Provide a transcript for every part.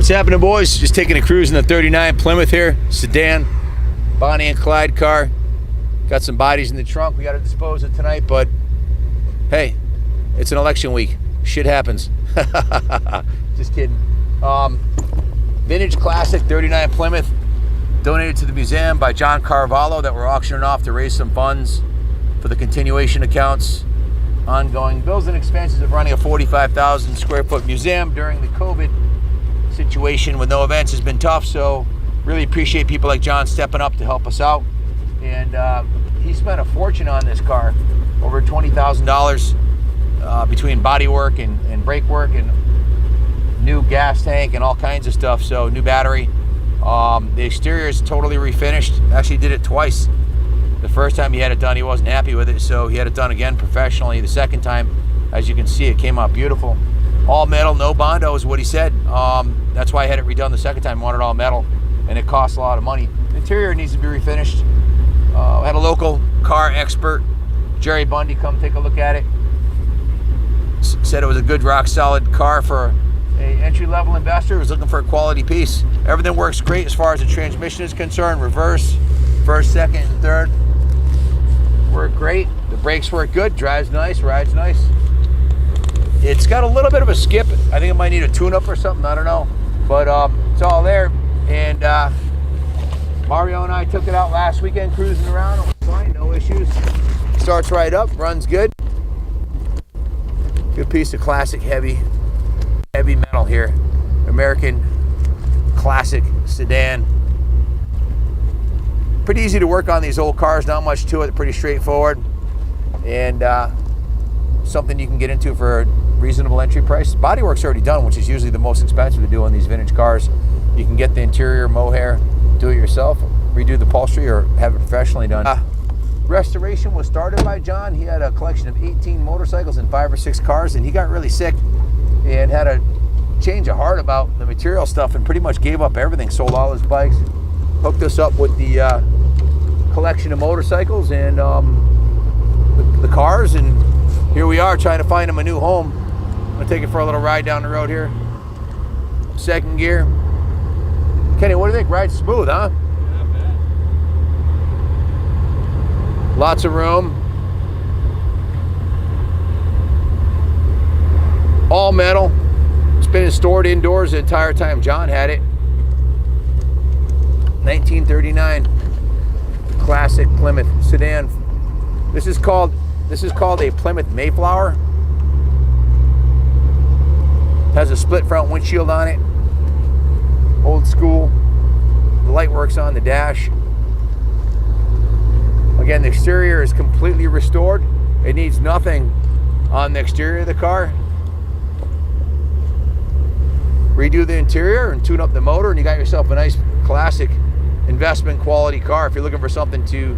What's happening, boys? Just taking a cruise in the 39 Plymouth here, Sedan, Bonnie and Clyde car. Got some bodies in the trunk we got to dispose of tonight, but hey, it's an election week. Shit happens. Just kidding. Vintage classic 39 Plymouth, donated to the museum by John Carvalho, that we're auctioning off to raise some funds for the continuation accounts. Ongoing bills and expenses of running a 45,000 square foot museum during the COVID situation with no events has been tough, so really appreciate people like John stepping up to help us out. And he spent a fortune on this car, over $20,000 between body work and brake work and new gas tank and all kinds of stuff. So new battery. The exterior is totally refinished. Actually did it twice. The first time he had it done, he wasn't happy with it, so he had it done again professionally. The second time, as you can see, it came out beautiful. All metal, no Bondo is what he said. That's why I had it redone the second time. I wanted all metal, and it costs a lot of money. The interior needs to be refinished. I had a local car expert, Jerry Bundy, come take a look at it. Said it was a good, rock-solid car for an entry-level investor who was looking for a quality piece. Everything works great as far as the transmission is concerned. Reverse, first, second, and third work great. The brakes work good. Drives nice. Rides nice. It's got a little bit of a skip. I think it might need a tune-up or something. I don't know. But it's all there. And Mario and I took it out last weekend cruising around. It was fine. No issues. Starts right up. Runs good. Good piece of classic heavy metal here. American classic sedan. Pretty easy to work on these old cars. Not much to it. Pretty straightforward. And something you can get into for a reasonable entry price. Bodywork's already done, which is usually the most expensive to do on these vintage cars. You can get the interior mohair, do it yourself, redo the upholstery, or have it professionally done. Restoration was started by John. He had a collection of 18 motorcycles and 5 or 6 cars, and he got really sick and had a change of heart about the material stuff and pretty much gave up everything, sold all his bikes, hooked us up with the collection of motorcycles and the cars, and here we are trying to find him a new home. I'm gonna take it for a little ride down the road here. Second gear. Kenny, what do you think? Rides smooth, huh? Not bad. Lots of room. All metal. It's been stored indoors the entire time John had it. 1939 classic Plymouth sedan. This is called a Plymouth Mayflower. Has a split front windshield on it. Old school. The light works on the dash. Again, the exterior is completely restored. It needs nothing on the exterior of the car. Redo the interior and tune up the motor, and you got yourself a nice classic investment quality car. If you're looking for something to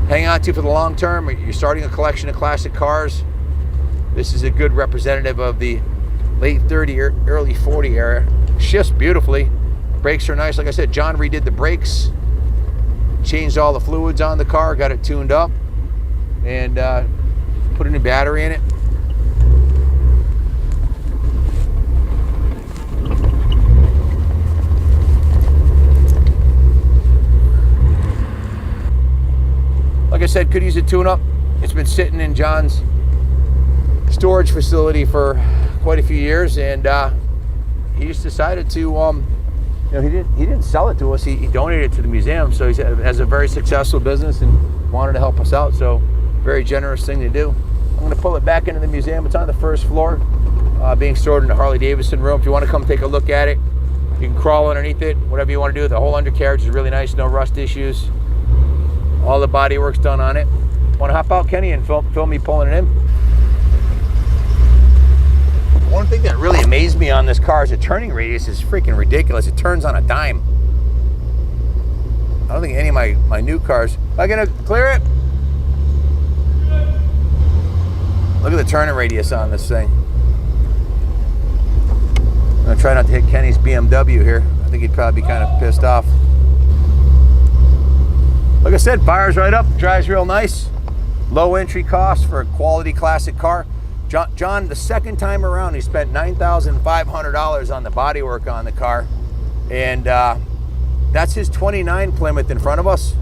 hang on to for the long term, or you're starting a collection of classic cars, this is a good representative of the late 30, early 40 era. Shifts beautifully. Brakes are nice. Like I said, John redid the brakes, changed all the fluids on the car, got it tuned up, and put a new battery in it. Like I said, could use a tune-up. It's been sitting in John's storage facility for quite a few years, and he just decided to, he didn't sell it to us. He donated it to the museum. So he has a very successful business and wanted to help us out. So very generous thing to do. I'm going to pull it back into the museum. It's on the first floor, being stored in the Harley Davidson room. If you want to come take a look at it, you can crawl underneath it. Whatever you want to do. The whole undercarriage is really nice. No rust issues. All the body work's done on it. Want to hop out, Kenny, and film me pulling it in? One thing that really amazed me on this car is the turning radius is freaking ridiculous. It turns on a dime. I don't think any of my new cars. Am I gonna clear it? Look at the turning radius on this thing. I'm gonna try not to hit Kenny's BMW here. I think he'd probably be kind of pissed off. Like I said, fires right up, drives real nice. Low entry cost for a quality classic car. John, the second time around, he spent $9,500 on the bodywork on the car. And that's his 29 Plymouth in front of us.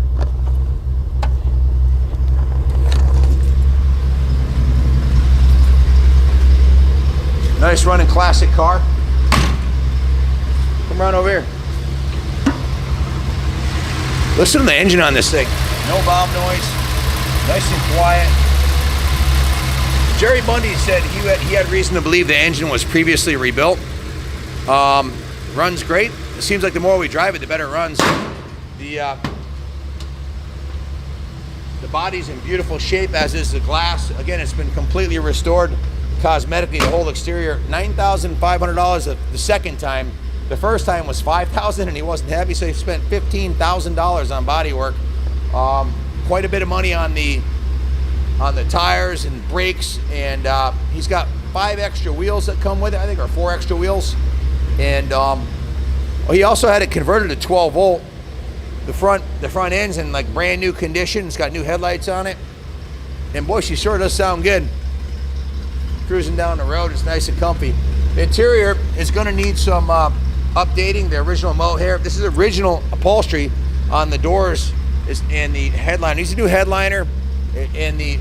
Nice running classic car. Come around over here. Listen to the engine on this thing. No bomb noise. Nice and quiet. Jerry Bundy said he had reason to believe the engine was previously rebuilt. Runs great. It seems like the more we drive it, the better it runs. The body's in beautiful shape, as is the glass. Again, it's been completely restored cosmetically, the whole exterior. $9,500 the second time. The first time was $5,000 and he wasn't happy, so he spent $15,000 on bodywork. Quite a bit of money on the tires and brakes, and he's got 5 extra wheels that come with it, I think, or 4 extra wheels. And he also had it converted to 12 volt. The front end's in like brand new condition. It's got new headlights on it, and boy, she sure does sound good. Cruising down the road, it's nice and comfy. The interior is going to need some updating. The original mohair. This is original upholstery on the doors and the headliner. Needs a new headliner, and the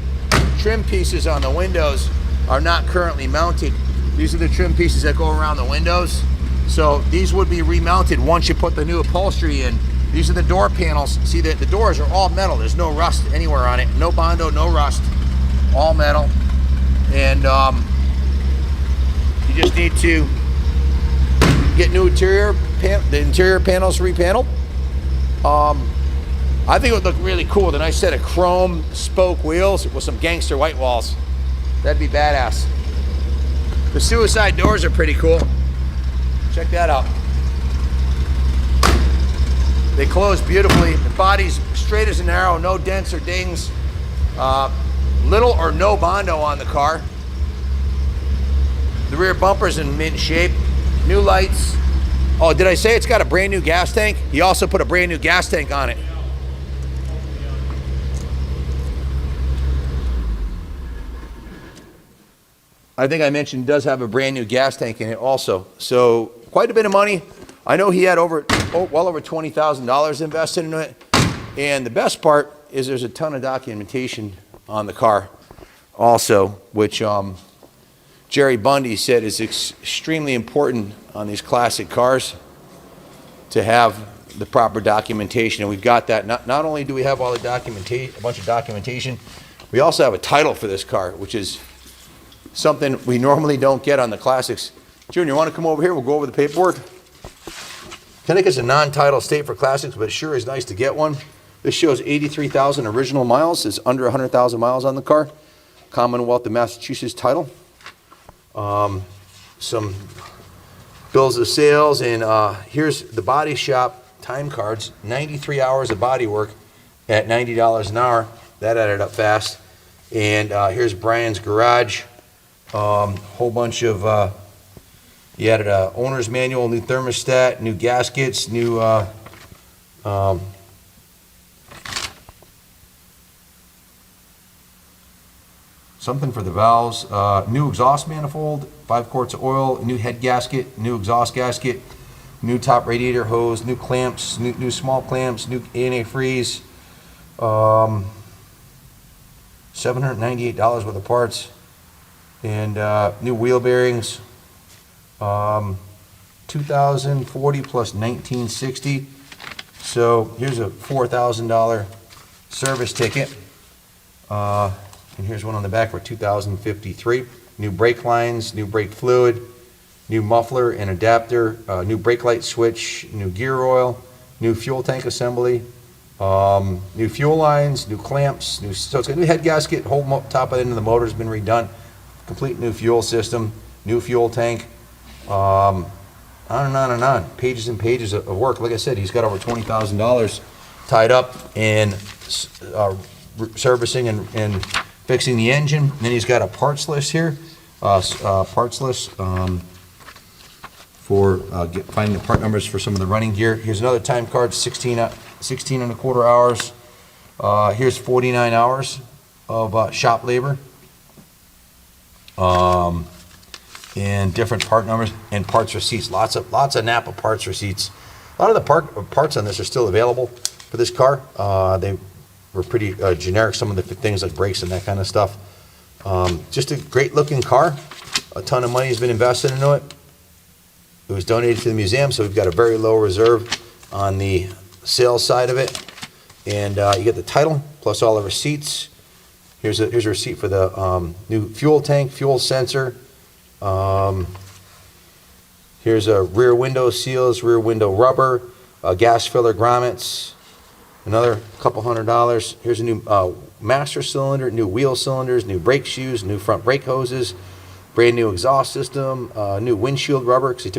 trim pieces on the windows are not currently mounted. These are the trim pieces that go around the windows. So these would be remounted once you put the new upholstery in. These are the door panels. See that the doors are all metal. There's no rust anywhere on it. No Bondo, no rust. All metal. And you just need to get new interior, the interior panels repaneled. I think it would look really cool with a nice set of chrome spoke wheels with some gangster white walls. That'd be badass. The suicide doors are pretty cool. Check that out. They close beautifully. The body's straight as an arrow, no dents or dings. Little or no Bondo on the car. The rear bumper's in mint shape. New lights. Oh, did I say it's got a brand new gas tank? He also put a brand new gas tank on it. I think I mentioned it does have a brand new gas tank in it also. So quite a bit of money. I know he had well over $20,000 invested in it. And the best part is there's a ton of documentation on the car also, which Jerry Bundy said is extremely important on these classic cars to have the proper documentation. And we've got that. Not only do we have all the documentation, a bunch of documentation, we also have a title for this car, which is something we normally don't get on the classics. Junior, you want to come over here? We'll go over the paperwork. Connecticut's a non-title state for classics, but it sure is nice to get one. This shows 83,000 original miles. It's under 100,000 miles on the car. Commonwealth of Massachusetts title. Some bills of sales, and here's the body shop time cards. 93 hours of body work at $90 an hour. That added up fast. And here's Brian's garage. Whole bunch of, he added a owner's manual, new thermostat, new gaskets, new something for the valves, new exhaust manifold, 5 quarts of oil, new head gasket, new exhaust gasket, new top radiator hose, new clamps, new small clamps, new A&A freeze, $798 worth of parts, and new wheel bearings, 2,040 plus 1960. So here's a $4,000 service ticket. And here's one on the back for $2,053. New brake lines, new brake fluid, new muffler and adapter, new brake light switch, new gear oil, new fuel tank assembly, new fuel lines, new clamps, so it's got a new head gasket, whole top of the end of the motor's been redone, complete new fuel system, new fuel tank, on and on and on. Pages and pages of work. Like I said, he's got over $20,000 tied up in servicing and fixing the engine. And then he's got a parts list here, parts list for finding the part numbers for some of the running gear. Here's another time card, 16 and a quarter hours. Here's 49 hours of shop labor. And different part numbers and parts receipts. Lots of Napa parts receipts. A lot of the parts on this are still available for this car. They were pretty generic. Some of the things like brakes and that kind of stuff. Just a great looking car. A ton of money has been invested into it. It was donated to the museum, so we've got a very low reserve on the sales side of it. And you get the title plus all the receipts. Here's a receipt for the new fuel tank, fuel sensor. Here's a rear window seals, rear window rubber, gas filler grommets, another couple $100. Here's a new master cylinder, new wheel cylinders, new brake shoes, new front brake hoses, brand new exhaust system, new windshield rubber, because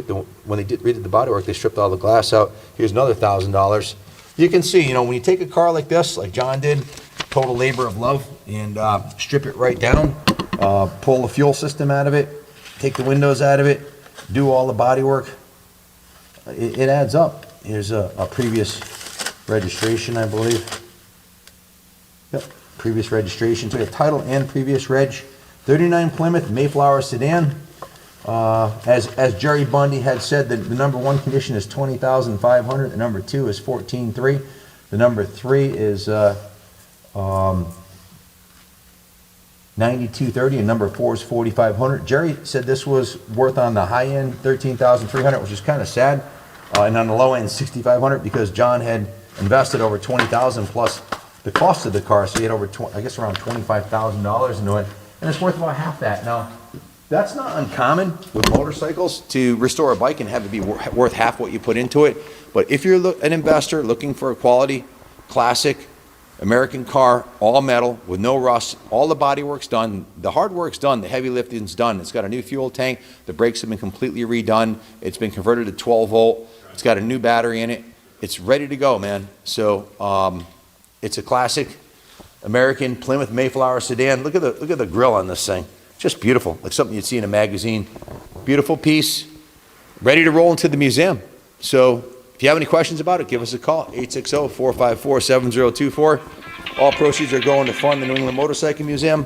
when they redid the body work, they stripped all the glass out. Here's another $1,000. You can see, when you take a car like this, like John did, total labor of love, and strip it right down, pull the fuel system out of it, take the windows out of it, do all the body work, it adds up. Here's a previous registration, I believe. Yep, previous registration. So a title and previous reg. 39 Plymouth Mayflower Sedan. As Jerry Bundy had said, the number one condition is 20,500. The number two is 14,300. The number three is 9230, and number 4 is 4,500. Jerry said this was worth on the high end 13,300, which is kind of sad, and on the low end 6,500 because John had invested over 20,000 plus the cost of the car, so he had over around $25,000 into it, and it's worth about half that. Now, that's not uncommon with motorcycles to restore a bike and have it be worth half what you put into it. But if you're an investor looking for a quality, classic American car, all metal, with no rust, all the body work's done, the hard work's done, the heavy lifting's done. It's got a new fuel tank, the brakes have been completely redone, it's been converted to 12 volt, it's got a new battery in it, it's ready to go, man. So it's a classic American Plymouth Mayflower sedan. Look at the grill on this thing, just beautiful, like something you'd see in a magazine. Beautiful piece, ready to roll into the museum. So if you have any questions about it, give us a call, 860-454-7024. All proceeds are going to fund the New England Motorcycle Museum.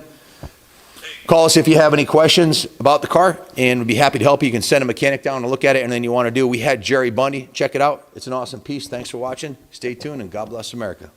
Call us if you have any questions about the car, and we'd be happy to help you. You can send a mechanic down to look at it, and then you want to do, we had Jerry Bundy. Check it out. It's an awesome piece. Thanks for watching. Stay tuned, and God bless America.